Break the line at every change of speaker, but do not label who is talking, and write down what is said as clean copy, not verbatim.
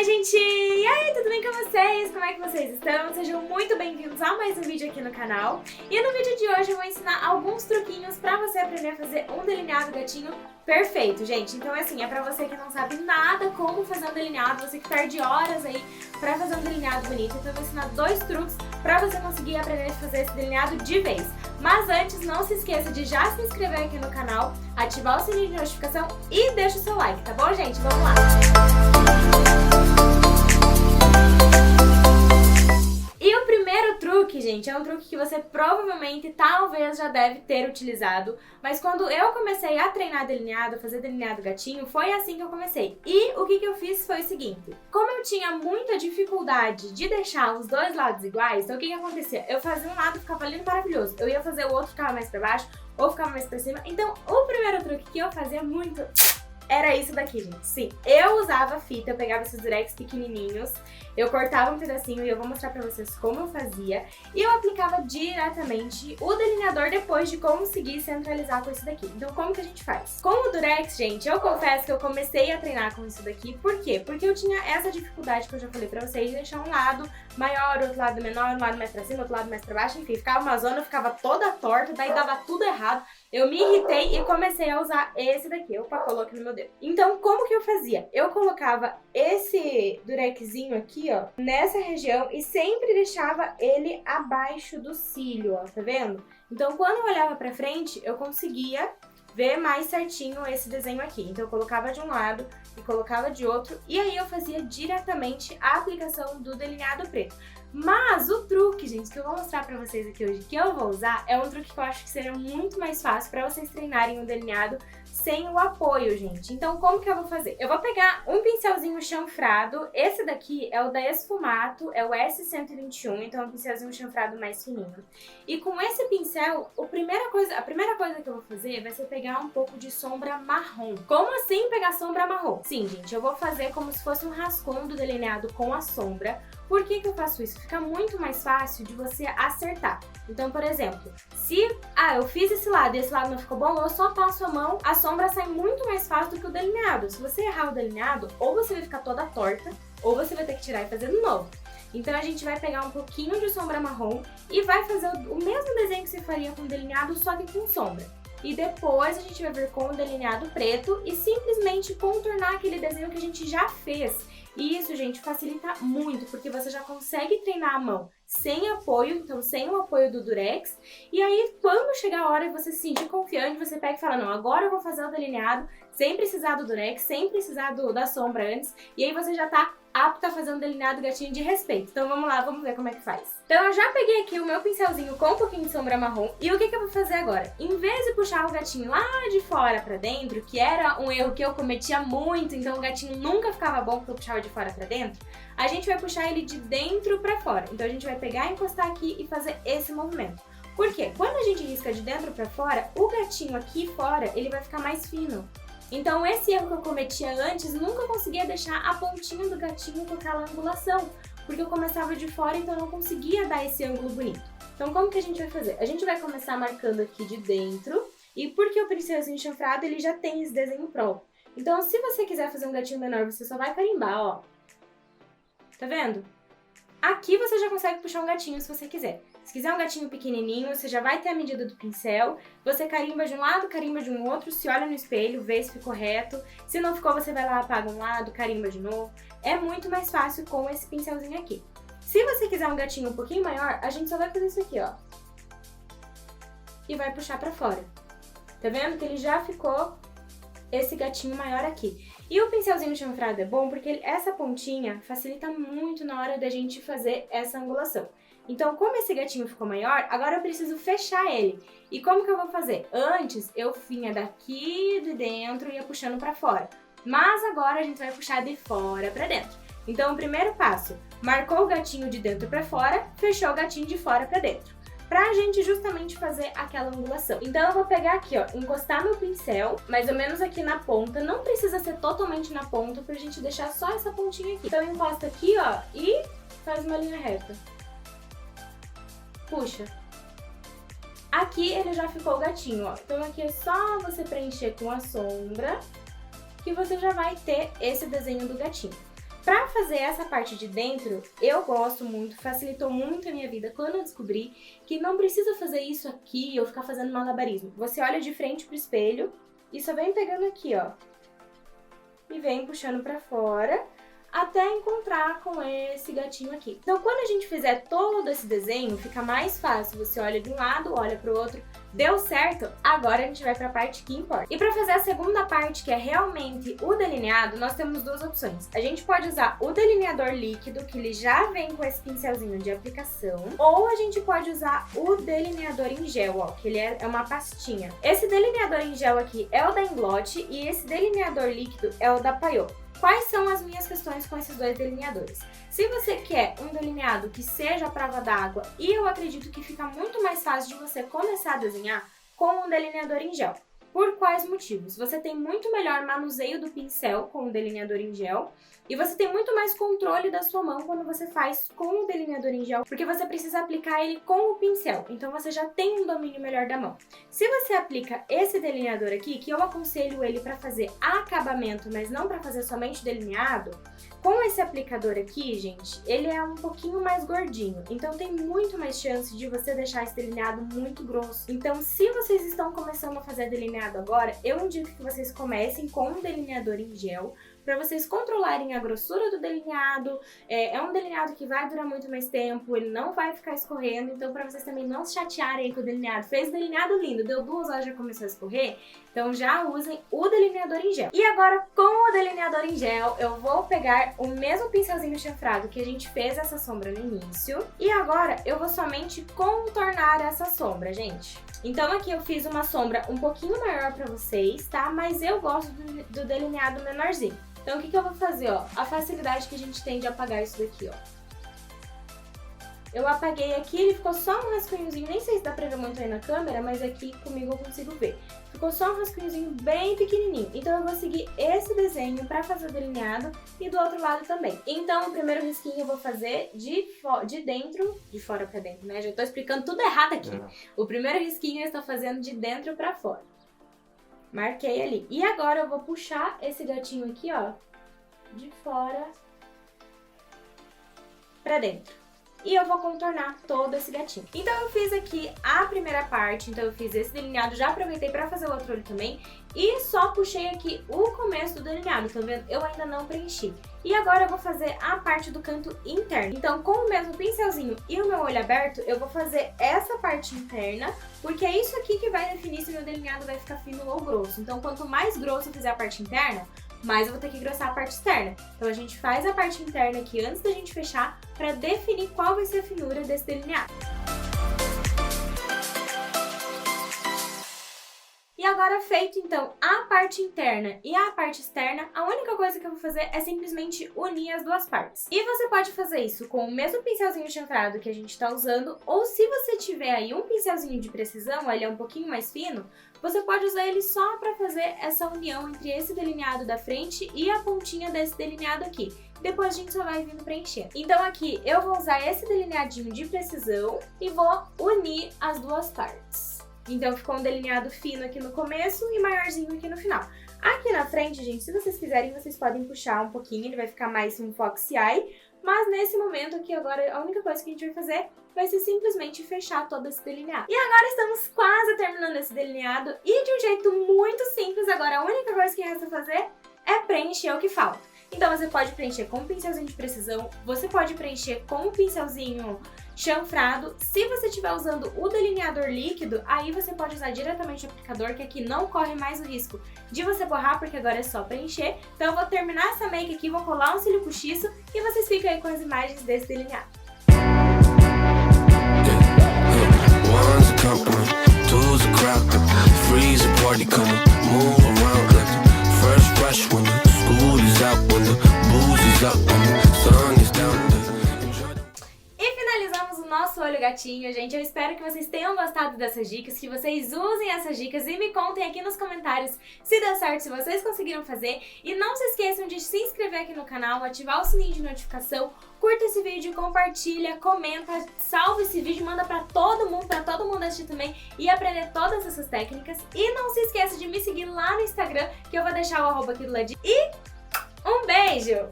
Oi, gente! E aí, tudo bem com vocês? Como é que vocês estão? Sejam muito bem-vindos a mais um vídeo aqui no canal. E no vídeo de hoje eu vou ensinar alguns truquinhos pra você aprender a fazer um delineado gatinho perfeito, gente. Então, assim, é pra você que não sabe nada como fazer um delineado, você que perde horas aí pra fazer um delineado bonito. Então, eu vou ensinar dois truques pra você conseguir aprender a fazer esse delineado de vez. Mas antes, não se esqueça de já se inscrever aqui no canal, ativar o sininho de notificação e deixa o seu like, tá bom, gente? Vamos lá! E o primeiro truque, gente, é um truque que você provavelmente, talvez, já deve ter utilizado. Mas quando eu comecei a treinar delineado, fazer delineado gatinho, foi assim que eu comecei. E o que eu fiz foi o seguinte. Como eu tinha muita dificuldade de deixar os dois lados iguais, então o que acontecia? Eu fazia um lado e ficava lindo, maravilhoso. Eu ia fazer o outro, ficava mais pra baixo, ou ficava mais pra cima. Então, o primeiro truque que eu fazia muito era isso daqui, gente. Sim, eu usava fita, eu pegava esses durex pequenininhos, eu cortava um pedacinho e eu vou mostrar pra vocês como eu fazia. E eu aplicava diretamente o delineador depois de conseguir centralizar com isso daqui. Então, como que a gente faz? Com o durex, gente, eu confesso que eu comecei a treinar com isso daqui. Por quê? Porque eu tinha essa dificuldade que eu já falei pra vocês, de deixar um lado maior, outro lado menor, um lado mais pra cima, outro lado mais pra baixo, enfim, ficava uma zona, eu ficava toda torta, daí dava tudo errado. Eu me irritei e comecei a usar esse daqui. Opa, coloquei no meu dedo. Então, como que eu fazia? Eu colocava esse durexzinho aqui, ó, nessa região e sempre deixava ele abaixo do cílio, ó, tá vendo? Então, quando eu olhava pra frente, eu conseguia ver mais certinho esse desenho aqui. Então, eu colocava de um lado e colocava de outro e aí eu fazia diretamente a aplicação do delineado preto. Mas o truque, gente, que eu vou mostrar pra vocês aqui hoje, que eu vou usar, é um truque que eu acho que seria muito mais fácil pra vocês treinarem o delineado sem o apoio, gente. Então, como que eu vou fazer? Eu vou pegar um pincelzinho chanfrado, esse daqui é o da Esfumato, é o S121, então é um pincelzinho chanfrado mais fininho. E com esse pincel, a primeira coisa que eu vou fazer vai ser pegar um pouco de sombra marrom. Como assim pegar sombra marrom? Sim, gente, eu vou fazer como se fosse um rascunho do delineado com a sombra. Por que eu faço isso? Fica muito mais fácil de você acertar. Então, por exemplo, se eu fiz esse lado e esse lado não ficou bom, eu só passo a mão, a sombra sai muito mais fácil do que o delineado. Se você errar o delineado, ou você vai ficar toda torta, ou você vai ter que tirar e fazer de novo. Então a gente vai pegar um pouquinho de sombra marrom e vai fazer o mesmo desenho que você faria com o delineado, só que com sombra. E depois a gente vai vir com o delineado preto e simplesmente contornar aquele desenho que a gente já fez. E isso, gente, facilita muito, porque você já consegue treinar a mão sem apoio, então sem o apoio do durex. E aí, quando chegar a hora e você se sentir confiante, você pega e fala, não, agora eu vou fazer o delineado sem precisar do durex, sem precisar da sombra antes. E aí você já tá apto a fazer um delineado gatinho de respeito. Então vamos lá, vamos ver como é que faz. Então eu já peguei aqui o meu pincelzinho com um pouquinho de sombra marrom. E o que eu vou fazer agora? Em vez de puxar o gatinho lá de fora pra dentro, que era um erro que eu cometia muito, então o gatinho nunca ficava bom porque eu puxava de fora pra dentro, a gente vai puxar ele de dentro pra fora. Então a gente vai pegar, encostar aqui e fazer esse movimento. Por quê? Quando a gente risca de dentro pra fora, o gatinho aqui fora, ele vai ficar mais fino. Então esse erro que eu cometia antes, nunca conseguia deixar a pontinha do gatinho com aquela angulação, porque eu começava de fora, então eu não conseguia dar esse ângulo bonito. Então como que a gente vai fazer? A gente vai começar marcando aqui de dentro, e porque o pincelzinho chanfrado, ele já tem esse desenho pronto. Então se você quiser fazer um gatinho menor, você só vai carimbar, ó. Tá vendo? Aqui você já consegue puxar um gatinho se você quiser. Se quiser um gatinho pequenininho, você já vai ter a medida do pincel. Você carimba de um lado, carimba de um outro, se olha no espelho, vê se ficou reto. Se não ficou, você vai lá, apaga um lado, carimba de novo. É muito mais fácil com esse pincelzinho aqui. Se você quiser um gatinho um pouquinho maior, a gente só vai fazer isso aqui, ó. E vai puxar pra fora. Tá vendo que ele já ficou esse gatinho maior aqui. E o pincelzinho chanfrado é bom porque essa pontinha facilita muito na hora da gente fazer essa angulação. Então, como esse gatinho ficou maior, agora eu preciso fechar ele. E como que eu vou fazer? Antes, eu vinha daqui de dentro e ia puxando pra fora. Mas agora a gente vai puxar de fora pra dentro. Então, o primeiro passo, marcou o gatinho de dentro pra fora, fechou o gatinho de fora pra dentro. Pra gente justamente fazer aquela angulação. Então eu vou pegar aqui, ó, encostar meu pincel, mais ou menos aqui na ponta. Não precisa ser totalmente na ponta pra gente deixar só essa pontinha aqui. Então encosta aqui, ó, e faz uma linha reta. Puxa. Aqui ele já ficou o gatinho, ó. Então aqui é só você preencher com a sombra que você já vai ter esse desenho do gatinho. Pra fazer essa parte de dentro, eu gosto muito, facilitou muito a minha vida quando eu descobri que não precisa fazer isso aqui ou ficar fazendo malabarismo. Você olha de frente pro espelho e só vem pegando aqui, ó. E vem puxando pra fora até encontrar com esse gatinho aqui. Então, quando a gente fizer todo esse desenho, fica mais fácil. Você olha de um lado, olha pro outro. Deu certo? Agora a gente vai pra parte que importa. E pra fazer a segunda parte, que é realmente o delineado, nós temos duas opções. A gente pode usar o delineador líquido, que ele já vem com esse pincelzinho de aplicação, ou a gente pode usar o delineador em gel, ó, que ele é uma pastinha. Esse delineador em gel aqui é o da Inglot e esse delineador líquido é o da Payot. Quais são as minhas questões com esses dois delineadores? Se você quer um delineado que seja à prova d'água, e eu acredito que fica muito mais fácil de você começar a desenhar com um delineador em gel. Por quais motivos? Você tem muito melhor manuseio do pincel com o delineador em gel e você tem muito mais controle da sua mão quando você faz com o delineador em gel, porque você precisa aplicar ele com o pincel, então você já tem um domínio melhor da mão. Se você aplica esse delineador aqui, que eu aconselho ele para fazer acabamento, mas não para fazer somente delineado, com esse aplicador aqui, gente, ele é um pouquinho mais gordinho, então tem muito mais chance de você deixar esse delineado muito grosso. Então, se vocês estão começando a fazer delineado agora, eu indico que vocês comecem com um delineador em gel, para vocês controlarem a grossura do delineado. É um delineado que vai durar muito mais tempo, ele não vai ficar escorrendo, então para vocês também não se chatearem aí com o delineado. Fez delineado lindo, deu 2 horas já começou a escorrer, então já usem o delineador em gel. E agora, com o delineador em gel, eu vou pegar o mesmo pincelzinho chanfrado que a gente fez essa sombra no início, e agora eu vou somente contornar essa sombra, gente. Então aqui eu fiz uma sombra um pouquinho maior pra vocês, tá? Mas eu gosto do delineado menorzinho. Então o que eu vou fazer, ó? A facilidade que a gente tem de apagar isso daqui, ó. Eu apaguei aqui, ele ficou só um rascunhozinho, nem sei se dá pra ver muito aí na câmera, mas aqui comigo eu consigo ver. Ficou só um rascunhozinho bem pequenininho. Então eu vou seguir esse desenho pra fazer o delineado e do outro lado também. Então o primeiro risquinho eu vou fazer de fora pra dentro, né? Já tô explicando tudo errado aqui. O primeiro risquinho eu estou fazendo de dentro pra fora. Marquei ali. E agora eu vou puxar esse gatinho aqui, ó, de fora pra dentro. E eu vou contornar todo esse gatinho. Então eu fiz aqui a primeira parte, então eu fiz esse delineado, já aproveitei pra fazer o outro olho também. E só puxei aqui o começo do delineado, tá vendo? Eu ainda não preenchi. E agora eu vou fazer a parte do canto interno. Então com o mesmo pincelzinho e o meu olho aberto, eu vou fazer essa parte interna, porque é isso aqui que vai definir se o meu delineado vai ficar fino ou grosso. Então quanto mais grosso eu fizer a parte interna, mas eu vou ter que engrossar a parte externa. Então a gente faz a parte interna aqui antes da gente fechar para definir qual vai ser a finura desse delineado. E agora feito então a parte interna e a parte externa, a única coisa que eu vou fazer é simplesmente unir as duas partes. E você pode fazer isso com o mesmo pincelzinho chanfrado que a gente está usando, ou se você tiver aí um pincelzinho de precisão, ele é um pouquinho mais fino, você pode usar ele só para fazer essa união entre esse delineado da frente e a pontinha desse delineado aqui. Depois a gente só vai vindo preencher. Então aqui eu vou usar esse delineadinho de precisão e vou unir as duas partes. Então ficou um delineado fino aqui no começo e maiorzinho aqui no final. Aqui na frente, gente, se vocês quiserem, vocês podem puxar um pouquinho, ele vai ficar mais um foxy eye. Mas nesse momento aqui agora, a única coisa que a gente vai fazer vai ser simplesmente fechar todo esse delineado. E agora estamos quase terminando esse delineado e de um jeito muito simples. Agora a única coisa que resta fazer é preencher o que falta. Então você pode preencher com um pincelzinho de precisão, você pode preencher com um pincelzinho chanfrado. Se você estiver usando o delineador líquido, aí você pode usar diretamente o aplicador, que aqui não corre mais o risco de você borrar, porque agora é só preencher. Então eu vou terminar essa make aqui, vou colar um cílio postiço e vocês ficam aí com as imagens desse delineado. E finalizamos o nosso olho gatinho, gente. Eu espero que vocês tenham gostado dessas dicas, que vocês usem essas dicas e me contem aqui nos comentários se deu certo, se vocês conseguiram fazer. E não se esqueçam de se inscrever aqui no canal, ativar o sininho de notificação, curta esse vídeo, compartilha, comenta, salva esse vídeo, manda pra todo mundo assistir também e aprender todas essas técnicas. E não se esqueça de me seguir lá no Instagram, que eu vou deixar o arroba aqui do ladinho. E um beijo!